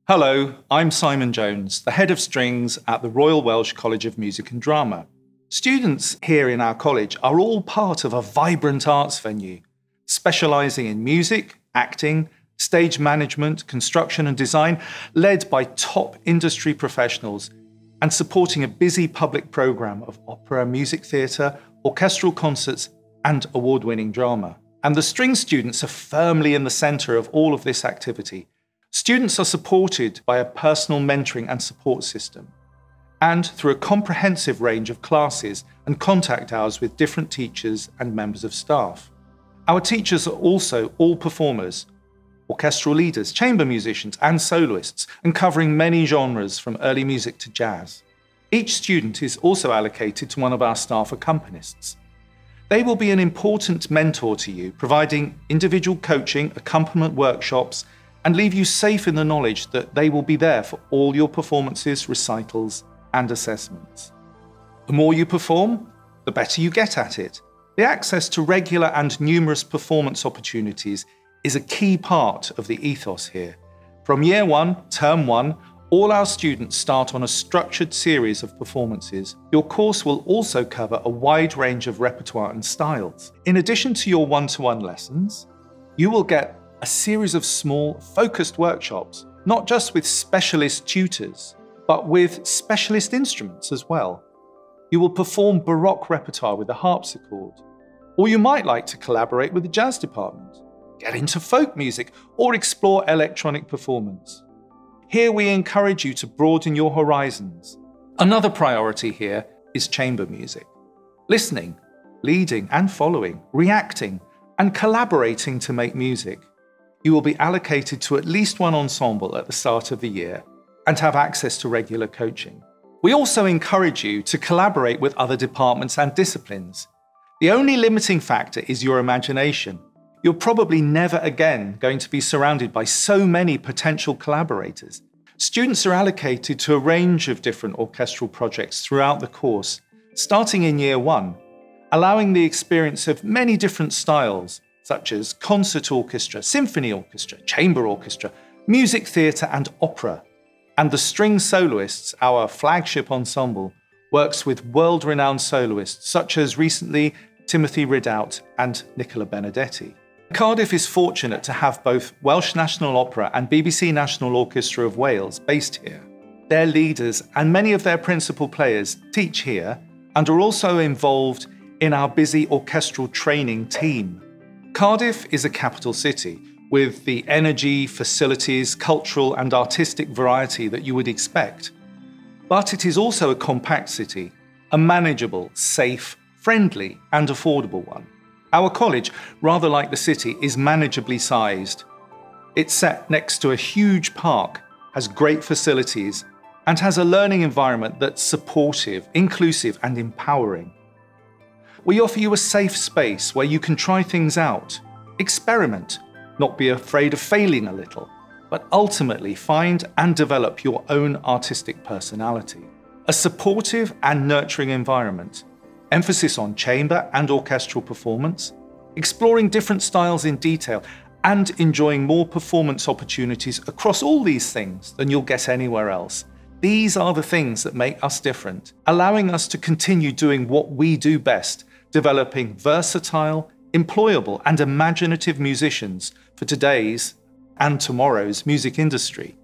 Hello, I'm Simon Jones, the Head of Strings at the Royal Welsh College of Music and Drama. Students here in our college are all part of a vibrant arts venue, specialising in music, acting, stage management, construction and design, led by top industry professionals and supporting a busy public programme of opera, music theatre, orchestral concerts and award-winning drama. And the string students are firmly in the centre of all of this activity. Students are supported by a personal mentoring and support system, and through a comprehensive range of classes and contact hours with different teachers and members of staff. Our teachers are also all performers, orchestral leaders, chamber musicians and soloists, and covering many genres from early music to jazz. Each student is also allocated to one of our staff accompanists. They will be an important mentor to you, providing individual coaching, accompaniment workshops, and leave you safe in the knowledge that they will be there for all your performances, recitals, and assessments. The more you perform, the better you get at it. The access to regular and numerous performance opportunities is a key part of the ethos here. From year one, term one, all our students start on a structured series of performances. Your course will also cover a wide range of repertoire and styles. In addition to your one-to-one lessons, you will get a series of small, focused workshops, not just with specialist tutors, but with specialist instruments as well. You will perform Baroque repertoire with the harpsichord, or you might like to collaborate with the jazz department, get into folk music, or explore electronic performance. Here we encourage you to broaden your horizons. Another priority here is chamber music. Listening, leading and following, reacting, and collaborating to make music. You will be allocated to at least one ensemble at the start of the year and have access to regular coaching. We also encourage you to collaborate with other departments and disciplines. The only limiting factor is your imagination. You're probably never again going to be surrounded by so many potential collaborators. Students are allocated to a range of different orchestral projects throughout the course, starting in year one, allowing the experience of many different styles, such as concert orchestra, symphony orchestra, chamber orchestra, music theatre and opera. And the String Soloists, our flagship ensemble, works with world-renowned soloists such as recently Timothy Ridout and Nicola Benedetti. Cardiff is fortunate to have both Welsh National Opera and BBC National Orchestra of Wales based here. Their leaders and many of their principal players teach here and are also involved in our busy orchestral training team. Cardiff is a capital city with the energy, facilities, cultural and artistic variety that you would expect. But it is also a compact city, a manageable, safe, friendly and affordable one. Our college, rather like the city, is manageably sized. It's set next to a huge park, has great facilities and has a learning environment that's supportive, inclusive and empowering. We offer you a safe space where you can try things out, experiment, not be afraid of failing a little, but ultimately find and develop your own artistic personality. A supportive and nurturing environment, emphasis on chamber and orchestral performance, exploring different styles in detail, and enjoying more performance opportunities across all these things than you'll get anywhere else. These are the things that make us different, allowing us to continue doing what we do best, developing versatile, employable and imaginative musicians for today's and tomorrow's music industry.